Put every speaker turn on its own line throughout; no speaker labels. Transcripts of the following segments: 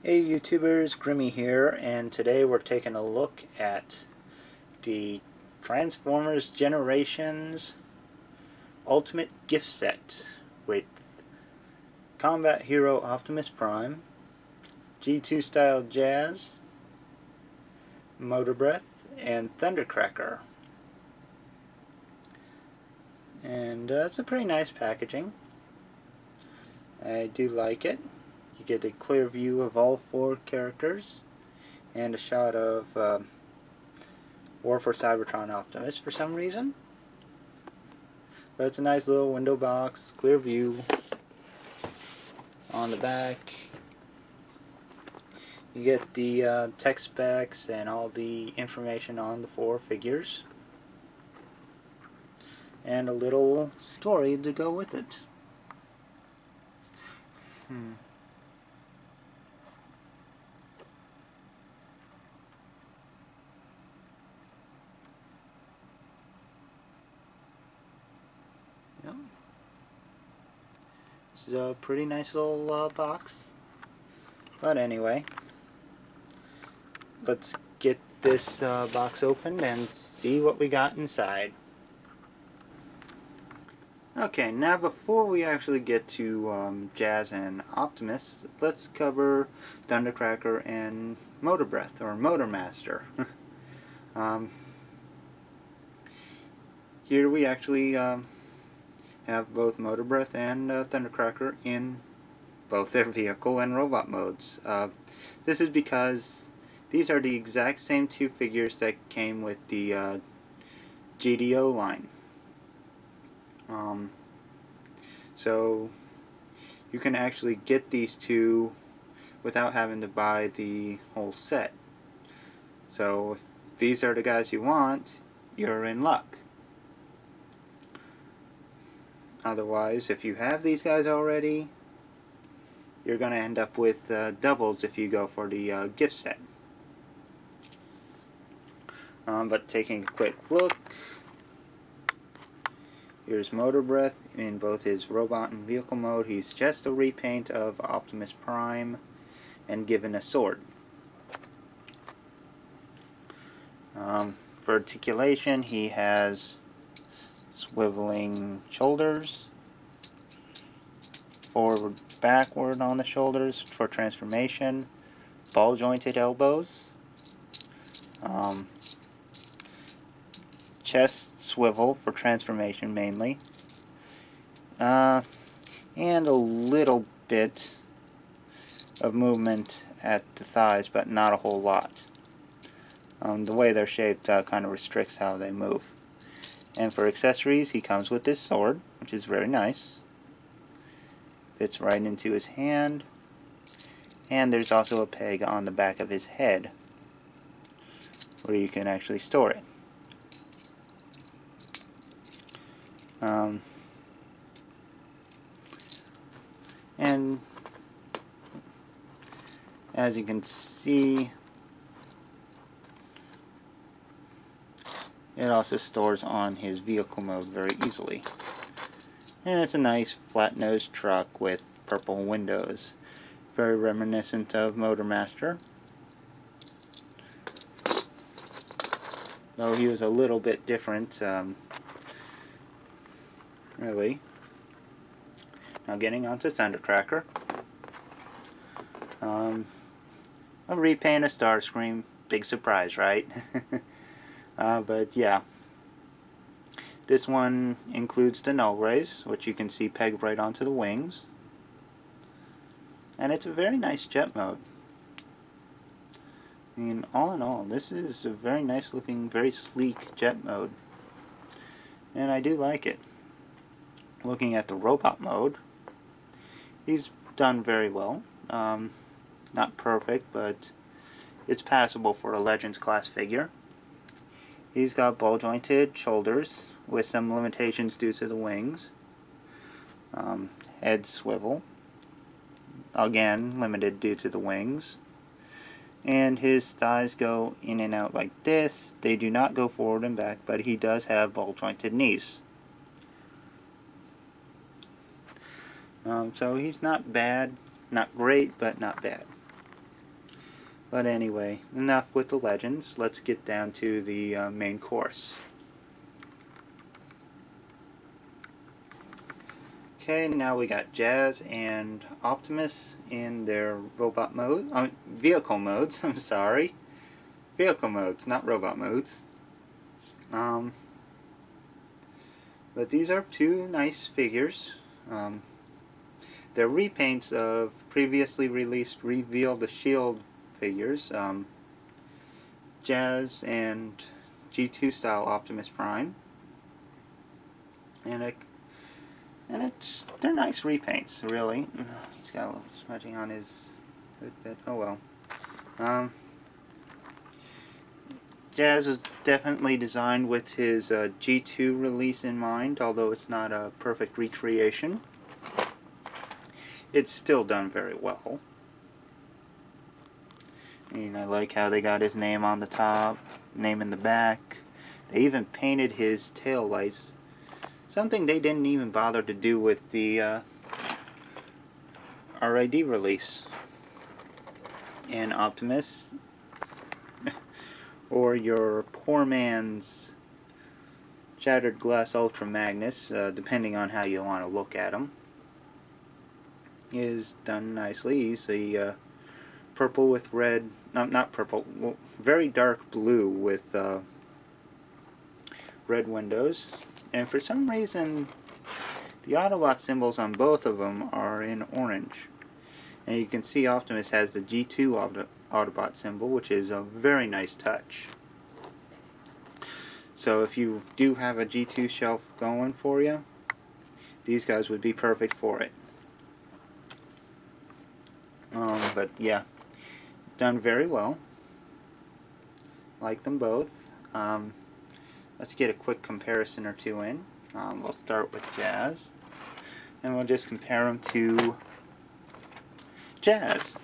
Hey YouTubers, Grimmy here, and today we're taking a look at the Transformers Generations Ultimate Gift Set with Combat Hero Optimus Prime, G2 Style Jazz, Motor Breath, and Thundercracker. And it's a pretty nice packaging. I do like it. You get a clear view of all four characters and a shot of War for Cybertron Optimus for some reason. But it's a nice little window box, clear view. On the back you get the tech specs and all the information on the four figures. And a little story to go with it. Yep. This is a pretty nice little box. But anyway, let's get this box opened and see what we got inside. Okay, now before we actually get to Jazz and Optimus, let's cover Thundercracker and Motor Breath, or Motor Master. Here we actually have both Motor Breath and Thundercracker in both their vehicle and robot modes. This is because these are the exact same two figures that came with the GDO line. So you can actually get these two without having to buy the whole set. So if these are the guys you want, you're in luck. Otherwise, if you have these guys already, you're going to end up with doubles if you go for the gift set. But taking a quick look, here's Motor Breath in both his robot and vehicle mode. He's just a repaint of Optimus Prime and given a sword. For articulation, he has swiveling shoulders, forward backward on the shoulders for transformation, ball jointed elbows, chest swivel for transformation mainly, and a little bit of movement at the thighs, but not a whole lot. The way they're shaped kind of restricts how they move. And for accessories, he comes with this sword, which is very nice. Fits right into his hand. And there's also a peg on the back of his head where you can actually store it. And as you can see, it also stores on his vehicle mode very easily. And it's a nice flat-nosed truck with purple windows, very reminiscent of Motor Master, though he was a little bit different, really. Now getting onto Thundercracker. A repaint of Starscream, big surprise, right? But yeah, this one includes the null rays, which you can see pegged right onto the wings, and it's a very nice jet mode. I mean, all in all, this is a very nice looking, very sleek jet mode, and I do like it. Looking at the robot mode, he's done very well. Not perfect, but it's passable for a Legends class figure. He's got ball jointed shoulders with some limitations due to the wings. Head swivel, again limited due to the wings. And his thighs go in and out like this. They do not go forward and back, but he does have ball jointed knees. So he's not bad, not great, but not bad. But anyway, enough with the legends. Let's get down to the main course. Okay, now we got Jazz and Optimus in their robot mode, vehicle modes, I'm sorry. Vehicle modes, not robot modes. But these are two nice figures. They're repaints of previously released Reveal the Shield figures. Jazz and G2 style Optimus Prime. And they're nice repaints, really. He's got a little smudging on his hood bit. Oh well. Jazz was definitely designed with his G2 release in mind, although it's not a perfect recreation. It's still done very well. And I like how they got his name on the top, name in the back. They even painted his tail lights. Something they didn't even bother to do with the RID release. And Optimus, or your poor man's Shattered Glass Ultra Magnus, depending on how you want to look at him, is done nicely. He's a purple with red, not purple, well, very dark blue with red windows. And for some reason, the Autobot symbols on both of them are in orange. And you can see Optimus has the G2 Autobot symbol, which is a very nice touch. So if you do have a G2 shelf going for you, these guys would be perfect for it. But yeah, done very well. Like them both. Let's get a quick comparison or two in. We'll start with Jazz, and we'll just compare them to Jazz.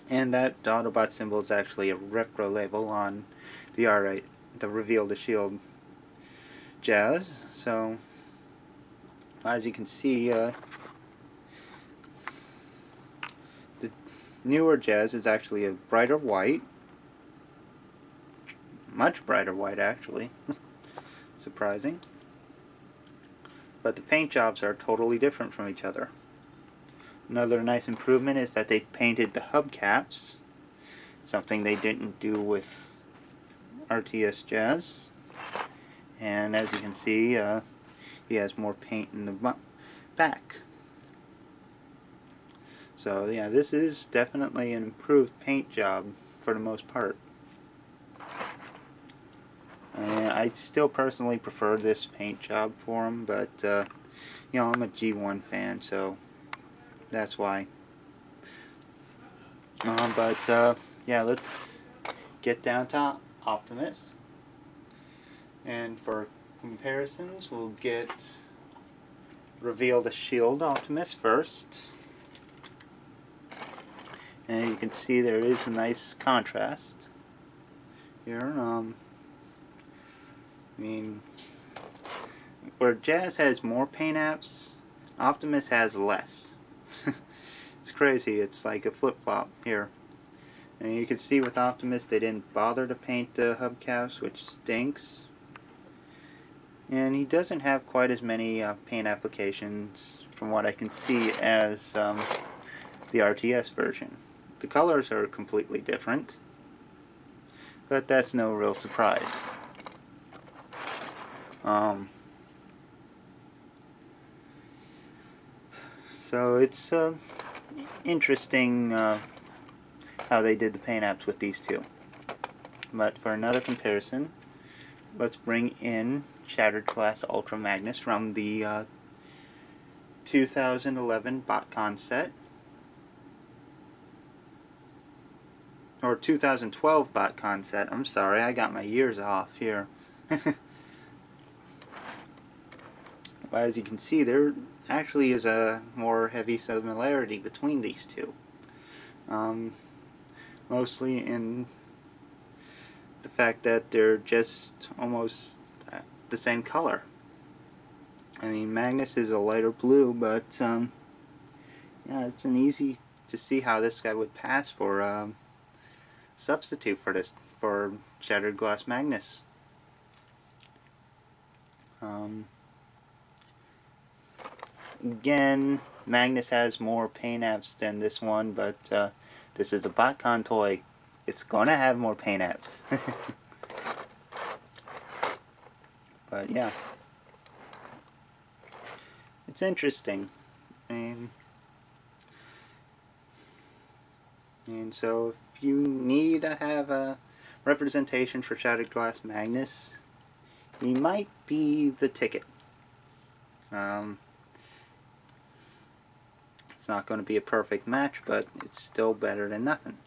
And that Autobot symbol is actually a retro label on the Reveal the Shield Jazz. So, as you can see, the newer Jazz is actually a brighter white. Much brighter white, actually. Surprising. But the paint jobs are totally different from each other. Another nice improvement is that they painted the hubcaps, something they didn't do with RTS Jazz. And as you can see, he has more paint in the back. So yeah, this is definitely an improved paint job for the most part. I still personally prefer this paint job for him, but you know, I'm a G1 fan, so that's why. Yeah, let's get down to Optimus. And for comparisons, we'll get Reveal the Shield Optimus first. And you can see there is a nice contrast here. I mean, where Jazz has more paint apps, Optimus has less. It's crazy, it's like a flip-flop here. And you can see with Optimus they didn't bother to paint the hubcaps, which stinks. And he doesn't have quite as many paint applications, from what I can see, as the RTS version. The colors are completely different, but that's no real surprise. So it's interesting how they did the paint apps with these two. But for another comparison, let's bring in Shattered Glass Ultra Magnus from the 2011 BotCon set. Or 2012 BotCon set. I'm sorry, I got my years off here. But as you can see, there actually is a more heavy similarity between these two. Mostly in the fact that they're just almost the same color. I mean, Magnus is a lighter blue, but yeah, it's an easy to see how this guy would pass for substitute for this, for Shattered Glass Magnus. Again, Magnus has more paint apps than this one, but this is a BotCon toy. It's gonna have more paint apps. But yeah, it's interesting, and so if you need to have a representation for Shattered Glass Magnus, he might be the ticket. It's not going to be a perfect match, but it's still better than nothing.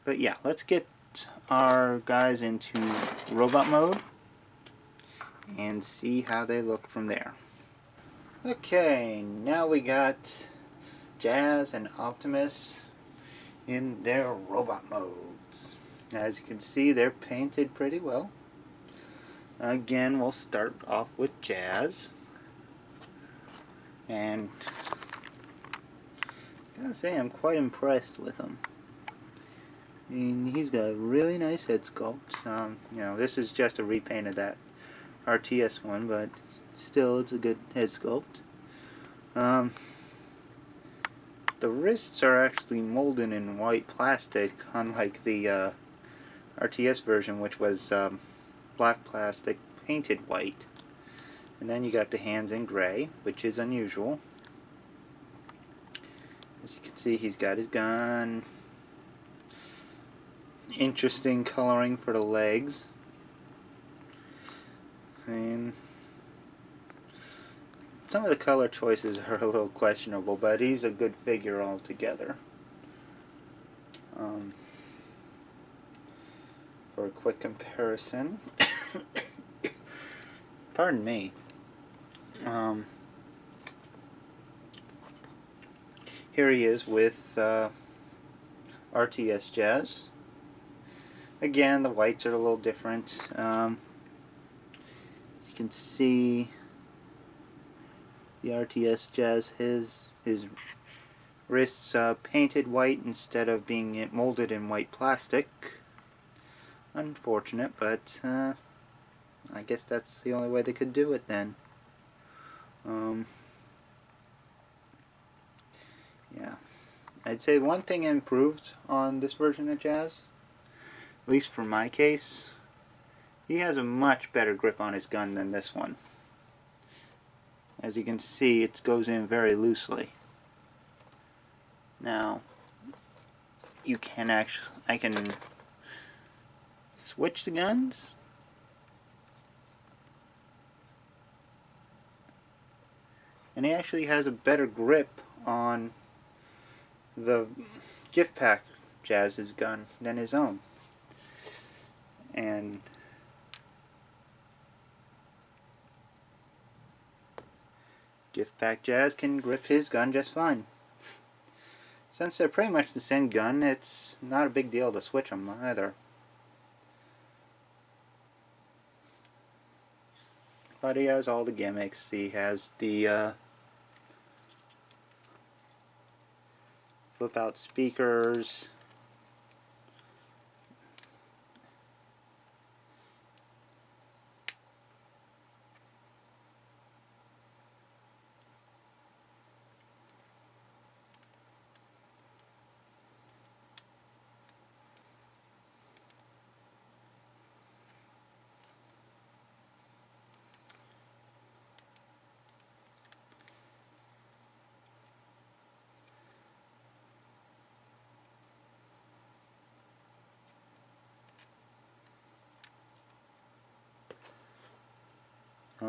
But yeah, let's get our guys into robot mode and see how they look from there. Okay, now we got Jazz and Optimus in their robot modes. As you can see, they're painted pretty well. Again, we'll start off with Jazz. And I gotta say, I'm quite impressed with him. I mean, he's got a really nice head sculpt. You know, this is just a repaint of that RTS one, but still, it's a good head sculpt. The wrists are actually molded in white plastic, unlike the RTS version, which was black plastic painted white. And then you got the hands in gray, which is unusual. As you can see, he's got his gun. Interesting coloring for the legs. And some of the color choices are a little questionable, but he's a good figure altogether. For a quick comparison, pardon me. Here he is with RTS Jazz. Again, the whites are a little different. As you can see, the RTS Jazz, his wrists painted white instead of being molded in white plastic. Unfortunate, but I guess that's the only way they could do it then. Yeah, I'd say one thing improved on this version of Jazz, at least for my case, he has a much better grip on his gun than this one. As you can see, it goes in very loosely. Now, I can switch the guns. And he actually has a better grip on the gift pack Jazz's gun than his own. And gift pack Jazz can grip his gun just fine. Since they're pretty much the same gun, it's not a big deal to switch them either. But he has all the gimmicks. He has the flip out speakers.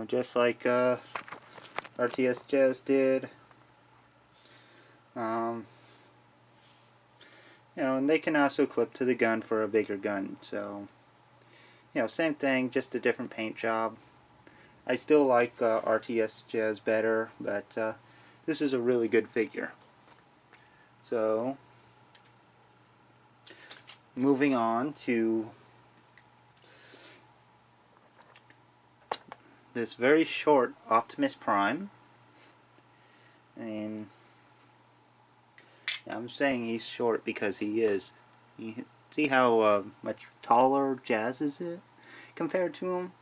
Just like RTS Jazz did. You know, and they can also clip to the gun for a bigger gun. So, you know, same thing, just a different paint job. I still like RTS Jazz better, but this is a really good figure. So, moving on to this very short Optimus Prime. And I'm saying he's short because he is. You see how much taller Jazz is compared to him?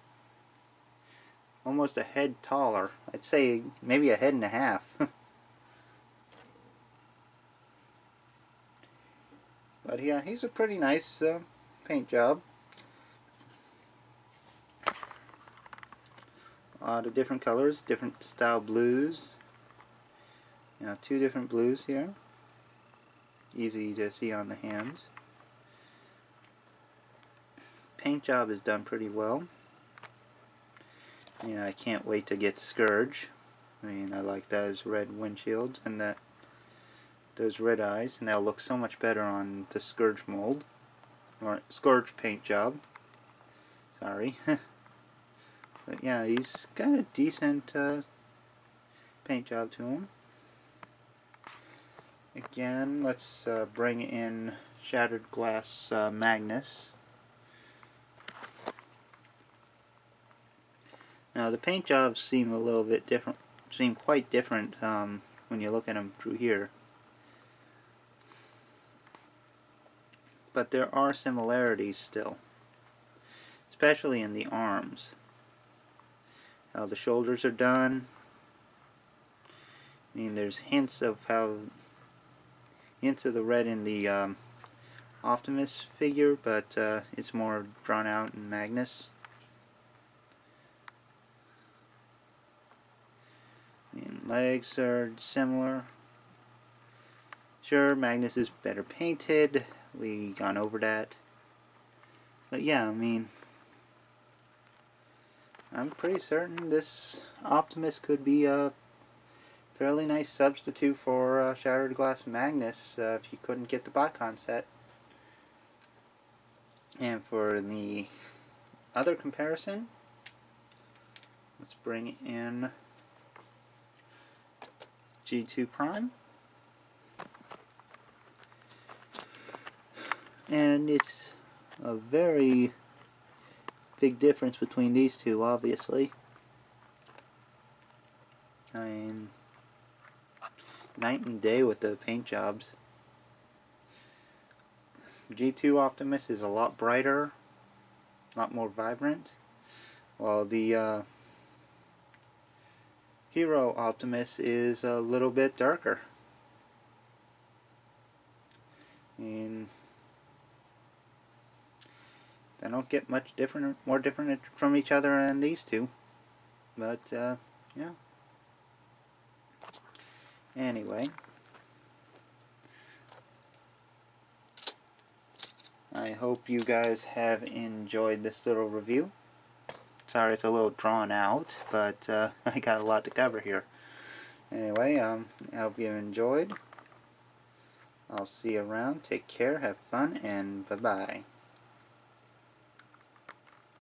Almost a head taller. I'd say maybe a head and a half. But yeah, he's a pretty nice paint job. A lot of different colors, different style blues. You know, 2 different blues here. Easy to see on the hands. Paint job is done pretty well. Yeah, I can't wait to get Scourge. I mean, I like those red windshields and those red eyes, and they'll look so much better on the Scourge mold. Or Scourge paint job. Sorry. But yeah, he's got a decent paint job to him. Again, let's bring in Shattered Glass Magnus. Now the paint jobs seem a little bit different, seem quite different when you look at them through here. But there are similarities still, especially in the arms. How the shoulders are done. I mean, there's hints of the red in the Optimus figure, but it's more drawn out in Magnus. And legs are similar. Sure, Magnus is better painted. We gone over that. But yeah, I mean, I'm pretty certain this Optimus could be a fairly nice substitute for Shattered Glass Magnus if you couldn't get the Botcon set. And for the other comparison, let's bring in G2 Prime. And it's a very big difference between these two, obviously. I mean, night and day with the paint jobs. G2 Optimus is a lot brighter, a lot more vibrant, while the Hero Optimus is a little bit darker. And they don't get much more different from each other than these two. But, yeah. Anyway. I hope you guys have enjoyed this little review. Sorry it's a little drawn out, but I got a lot to cover here. Anyway, I hope you enjoyed. I'll see you around. Take care, have fun, and bye-bye.